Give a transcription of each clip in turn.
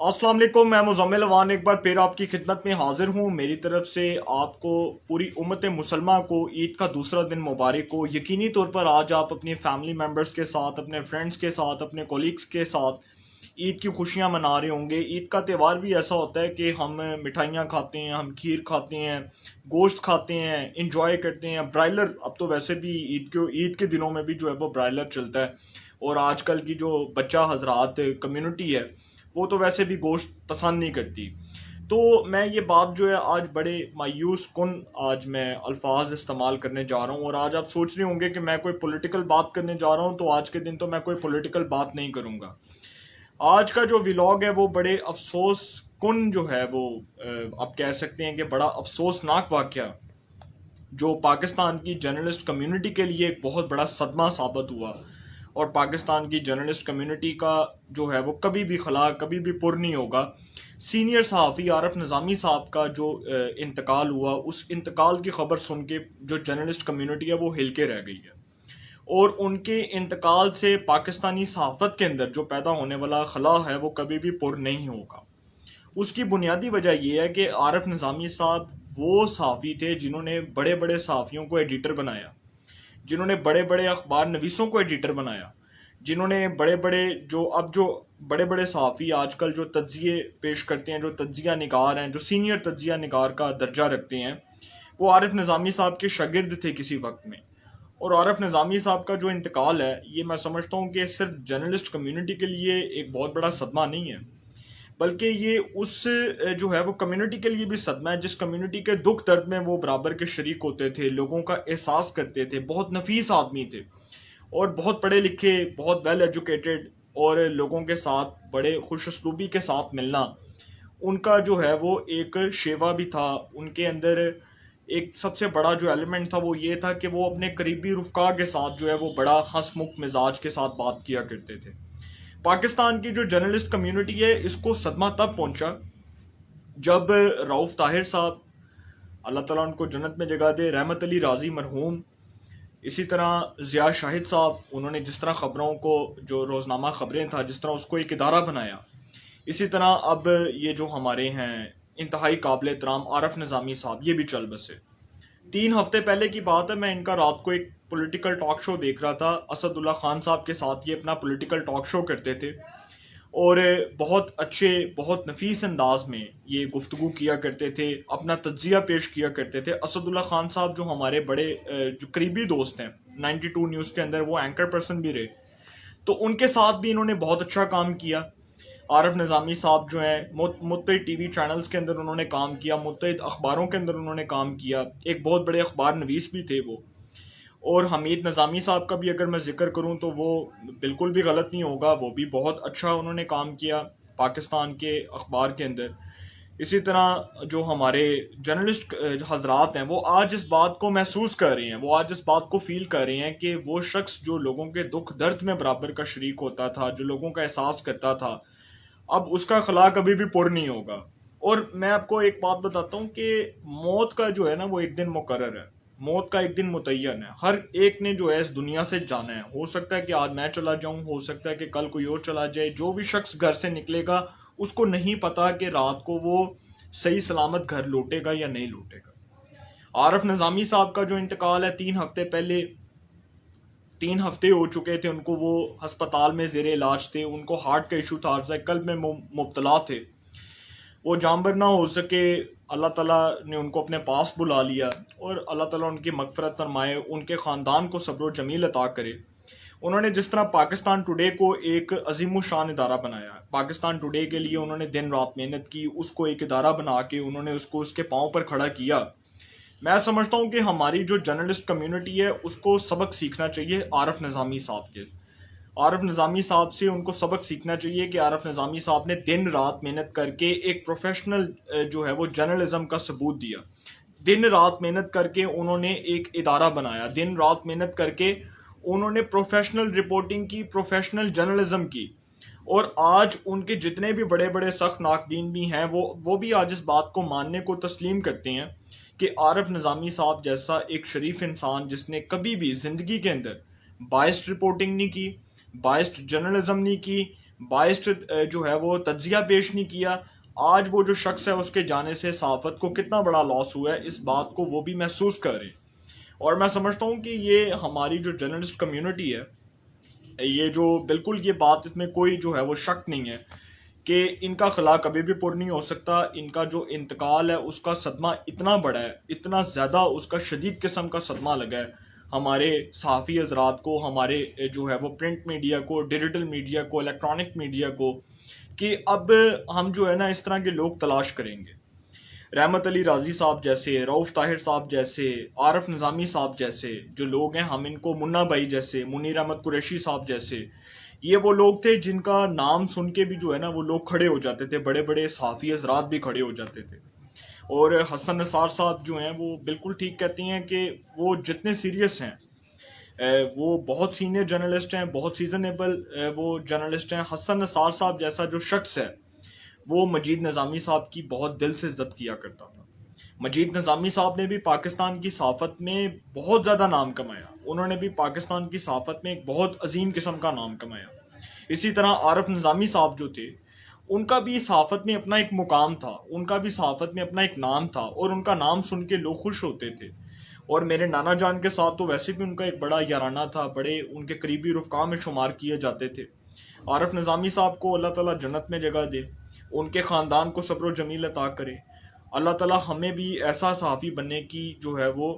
अस्सलाम वालेकुम। मैं मुज़म्मिल अवान एक बार फिर आपकी खिदमत में हाजिर हूँ। मेरी तरफ से आपको पूरी उम्मत मुसलमा को ईद का दूसरा दिन मुबारक हो। यकीनी तौर पर आज आप अपनी फैमिली मेम्बर्स के साथ, अपने फ्रेंड्स के साथ, अपने कोलीग्स के साथ ईद की खुशियाँ मना रहे होंगे। ईद का त्यौहार भी ऐसा होता है कि हम मिठाइयाँ खाते हैं, हम खीर खाते हैं, गोश्त खाते हैं, इंजॉय करते हैं। ब्रायलर अब तो वैसे भी ईद के दिनों में भी जो है वो ब्रायलर चलता है। और आजकल की जो बच्चा हजरात कम्युनिटी है वो तो वैसे भी गोश्त पसंद नहीं करती। तो मैं ये बात जो है आज बड़े मायूस कुन आज मैं अल्फाज इस्तेमाल करने जा रहा हूँ। और आज आप सोच रहे होंगे कि मैं कोई पॉलिटिकल बात करने जा रहा हूँ, तो आज के दिन तो मैं कोई पॉलिटिकल बात नहीं करूँगा। आज का जो व्लॉग है वो बड़े अफसोस कुन जो है वो आप कह सकते हैं कि बड़ा अफसोसनाक वाक़या जो पाकिस्तान की जर्नलिस्ट कम्युनिटी के लिए एक बहुत बड़ा सदमा साबित हुआ। और पाकिस्तान की जर्नलिस्ट कम्युनिटी का जो है वो कभी भी खला कभी भी पुर नहीं होगा। सीनियर सहाफ़ी आरफ निज़ामी साहब का जो इंतकाल हुआ, उस इंतकाल की खबर सुन के जो जर्नलिस्ट कम्युनिटी है वो हिल के रह गई है। और उनके इंतकाल से पाकिस्तानी सहाफ़त के अंदर जो पैदा होने वाला खला है वो कभी भी पुर नहीं होगा। उसकी बुनियादी वजह यह है कि आरफ निज़ामी साहब वो सहाफ़ी थे जिन्होंने बड़े बड़े सहाफ़ियों को एडिटर बनाया, जिन्होंने बड़े बड़े अखबार नवीसों को एडिटर बनाया, जिन्होंने जो बड़े बड़े सहाफ़ी आजकल जो तज्ज़िये पेश करते हैं, जो तज्ज़िया निगार हैं, जो सीनियर तज्ज़िया निगार का दर्जा रखते हैं, वो आरिफ निज़ामी साहब के शागिर्द थे किसी वक्त में। और आरिफ निज़ामी साहब का जो इंतकाल है ये मैं समझता हूँ कि सिर्फ जर्नलिस्ट कम्युनिटी के लिए एक बहुत बड़ा सदमा नहीं है, बल्कि ये उस जो है वो कम्युनिटी के लिए भी सदमा है जिस कम्युनिटी के दुख दर्द में वो बराबर के शरीक होते थे, लोगों का एहसास करते थे। बहुत नफीस आदमी थे और बहुत पढ़े लिखे, बहुत वेल एजुकेटेड, और लोगों के साथ बड़े खुश उसलूबी के साथ मिलना उनका जो है वो एक शेवा भी था। उनके अंदर एक सबसे बड़ा जो एलिमेंट था वो ये था कि वो अपने करीबी रुफ़का के साथ जो है वो बड़ा हंसमुख मिजाज के साथ बात किया करते थे। पाकिस्तान की जो जर्नलिस्ट कम्युनिटी है इसको सदमा तब पहुंचा जब रऊफ़ ताहिर साहब, अल्लाह ताला उनको जन्नत में जगह दे, रहमत अली राजी मरहूम, इसी तरह ज़िया शाहिद साहब, उन्होंने जिस तरह ख़बरों को, जो रोज़नामा ख़बरें था, जिस तरह उसको एक इदारा बनाया, इसी तरह अब ये जो हमारे हैं इंतहाई काबिल एहतराम आरफ निज़ामी साहब, ये भी चल बसे। 3 हफ्ते पहले की बात है, मैं इनका रात को एक पॉलिटिकल टॉक शो देख रहा था। असदुल्ला खान साहब के साथ ये अपना पॉलिटिकल टॉक शो करते थे और बहुत अच्छे, बहुत नफीस अंदाज में ये गुफ्तगू किया करते थे, अपना तज्जिया पेश किया करते थे। असदुल्ला खान साहब जो हमारे बड़े जो करीबी दोस्त हैं, 92 न्यूज़ के अंदर वो एंकर पर्सन भी रहे, तो उनके साथ भी इन्होंने बहुत अच्छा काम किया। आरफ निज़ामी साहब जो हैं मुत्तहिद टीवी चैनल्स के अंदर उन्होंने काम किया, मुत्तहिद अखबारों के अंदर उन्होंने काम किया, एक बहुत बड़े अखबार नवीस भी थे वो। और हमीद निज़ामी साहब का भी अगर मैं ज़िक्र करूं तो वो बिल्कुल भी गलत नहीं होगा, वो भी बहुत अच्छा उन्होंने काम किया पाकिस्तान के अखबार के अंदर। इसी तरह जो हमारे जर्नलिस्ट हजरात हैं वो आज इस बात को महसूस कर रहे हैं, वो आज इस बात को फील कर रहे हैं कि वो शख्स जो लोगों के दुख दर्द में बराबर का शरीक होता था, जो लोगों का एहसास करता था, अब उसका खला कभी भी पुर नहीं होगा। और मैं आपको एक बात बताता हूँ कि मौत का जो है ना वो एक दिन मुकर्रर है, मौत का एक दिन मुतय्यन है। हर एक ने जो है इस दुनिया से जाना है। हो सकता है कि आज मैं चला जाऊं, हो सकता है कि कल कोई और चला जाए। जो भी शख्स घर से निकलेगा उसको नहीं पता कि रात को वो सही सलामत घर लौटेगा या नहीं लौटेगा। आरफ निज़ामी साहब का जो इंतकाल है 3 हफ्ते पहले, 3 हफ्ते हो चुके थे उनको, वो हस्पताल में ज़ेर इलाज थे, उनको हार्ट का इशू था, कल्ब में मुब्तला थे, वो जानबर ना हो सके। अल्लाह ताला ने उनको अपने पास बुला लिया और अल्लाह ताला उनकी मगफरत फरमाए, उनके ख़ानदान को सब्र व जमील अता करे। उन्होंने जिस तरह पाकिस्तान टुडे को एक अजीम शान इदारा बनाया, पाकिस्तान टुडे के लिए उन्होंने दिन रात मेहनत की, उसको एक इदारा बना के उन्होंने उसको उसके पाँव पर खड़ा किया। मैं समझता हूँ कि हमारी जो जर्नलिस्ट कम्युनिटी है उसको सबक सीखना चाहिए आरफ निज़ामी साहब के। आरफ निज़ामी साहब से उनको सबक सीखना चाहिए कि आरफ निज़ामी साहब ने दिन रात मेहनत करके एक प्रोफेशनल जो है वो जर्नलिज्म का सबूत दिया। दिन रात मेहनत करके उन्होंने एक इदारा बनाया, दिन रात मेहनत करके उन्होंने प्रोफेशनल रिपोर्टिंग की, प्रोफेशनल जर्नलिज्म की। और आज उनके जितने भी बड़े बड़े सख्त नाकदीन भी हैं वो भी आज इस बात को मानने को तस्लीम करते हैं कि आरफ निज़ामी साहब जैसा एक शरीफ इंसान जिसने कभी भी ज़िंदगी के अंदर बायस्ड रिपोर्टिंग नहीं की, बायस्ड जर्नलिज्म नहीं की, باعث جو ہے وہ تجزیہ پیش نہیں کیا. آج وہ جو شخص ہے اس کے جانے سے صحافت کو کتنا بڑا لاس ہوا ہے اس بات کو وہ بھی محسوس کر رہے ہیں. اور میں سمجھتا ہوں کہ یہ ہماری جو جرنلسٹ کمیونٹی ہے یہ جو بالکل یہ بات اس میں کوئی جو ہے وہ شک نہیں ہے کہ ان کا خلا کبھی بھی پر نہیں ہو سکتا. ان کا جو انتقال ہے اس کا صدمہ اتنا بڑا ہے, اتنا زیادہ اس کا شدید قسم کا صدمہ لگا ہے ہمارے صحافی حضرات کو, ہمارے جو ہے وہ پرنٹ میڈیا کو, ڈیجیٹل میڈیا کو, الیکٹرانک میڈیا کو, کہ اب ہم جو ہے نا اس طرح کے لوگ تلاش کریں گے. رحمت علی راضی صاحب جیسے, رؤف طاہر صاحب جیسے, عارف نظامی صاحب جیسے جو لوگ ہیں, ہم ان کو منا بھائی جیسے, منیر احمد قریشی صاحب جیسے, یہ وہ لوگ تھے جن کا نام سن کے بھی جو ہے نا وہ لوگ کھڑے ہو جاتے تھے, بڑے بڑے صحافی حضرات بھی کھڑے ہو جاتے تھے. اور حسن نثار صاحب جو ہیں وہ بالکل ٹھیک کہتی ہیں کہ وہ جتنے سیریس ہیں وہ بہت سینئر جرنلسٹ ہیں, بہت سیزنیبل وہ جرنلسٹ ہیں. حسن نثار صاحب جیسا جو شخص ہے وہ مجید نظامی صاحب کی بہت دل سے عزت کیا کرتا تھا. مجید نظامی صاحب نے بھی پاکستان کی صحافت میں بہت زیادہ نام کمایا, انہوں نے بھی پاکستان کی صحافت میں ایک بہت عظیم قسم کا نام کمایا. اسی طرح عارف نظامی صاحب جو تھے ان کا بھی صحافت میں اپنا ایک مقام تھا, ان کا بھی صحافت میں اپنا ایک نام تھا, اور ان کا نام سن کے لوگ خوش ہوتے تھے. اور میرے نانا جان کے ساتھ تو ویسے بھی ان کا ایک بڑا یارانہ تھا, بڑے ان کے قریبی رفقا میں شمار کیے جاتے تھے. عارف نظامی صاحب کو اللہ تعالیٰ جنت میں جگہ دے, ان کے خاندان کو صبر و جمیل عطا کرے. اللہ تعالیٰ ہمیں بھی ایسا صحافی بننے کی جو ہے وہ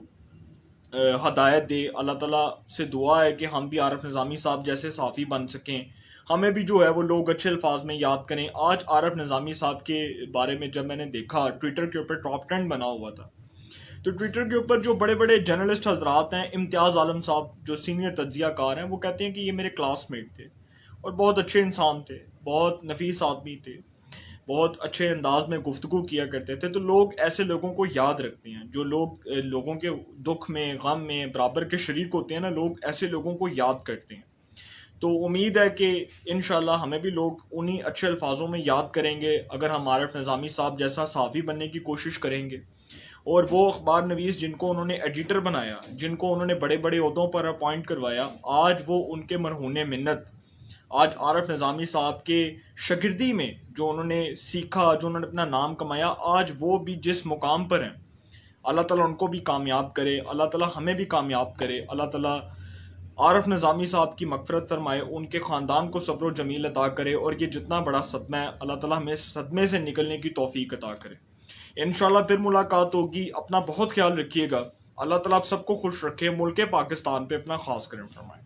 ہدایت دے. اللہ تعالیٰ سے دعا ہے کہ ہم بھی عارف نظامی صاحب جیسے صحافی بن سکیں, ہمیں بھی جو ہے وہ لوگ اچھے الفاظ میں یاد کریں. آج عارف نظامی صاحب کے بارے میں جب میں نے دیکھا ٹویٹر کے اوپر ٹاپ ٹرینڈ بنا ہوا تھا, تو ٹویٹر کے اوپر جو بڑے بڑے جرنلسٹ حضرات ہیں, امتیاز عالم صاحب جو سینئر تجزیہ کار ہیں, وہ کہتے ہیں کہ یہ میرے کلاس میٹ تھے اور بہت اچھے انسان تھے, بہت نفیس آدمی تھے, بہت اچھے انداز میں گفتگو کیا کرتے تھے. تو لوگ ایسے لوگوں کو یاد رکھتے ہیں, جو لوگ لوگوں کے دکھ میں غم میں برابر کے شریک ہوتے ہیں نا, لوگ ایسے لوگوں کو یاد کرتے ہیں. تو امید ہے کہ انشاءاللہ ہمیں بھی لوگ انہی اچھے الفاظوں میں یاد کریں گے اگر ہم عارف نظامی صاحب جیسا صحافی بننے کی کوشش کریں گے. اور وہ اخبار نویس جن کو انہوں نے ایڈیٹر بنایا, جن کو انہوں نے بڑے بڑے عہدوں پر اپوائنٹ کروایا, آج وہ ان کے مرہون منت, آج عارف نظامی صاحب کے شاگردی میں جو انہوں نے سیکھا, جو انہوں نے اپنا نام کمایا, آج وہ بھی جس مقام پر ہیں, اللہ تعالیٰ ان کو بھی کامیاب کرے, اللہ تعالیٰ ہمیں بھی کامیاب کرے. اللہ تعالیٰ عارف نظامی صاحب کی مغفرت فرمائے, ان کے خاندان کو صبر و جمیل عطا کرے, اور یہ جتنا بڑا صدمہ ہے اللہ تعالیٰ ہمیں اس صدمے سے نکلنے کی توفیق عطا کرے. انشاءاللہ پھر ملاقات ہوگی. اپنا بہت خیال رکھیے گا. اللہ تعالیٰ آپ سب کو خوش رکھے. ملک پاکستان پہ اپنا خاص کرم فرمائے.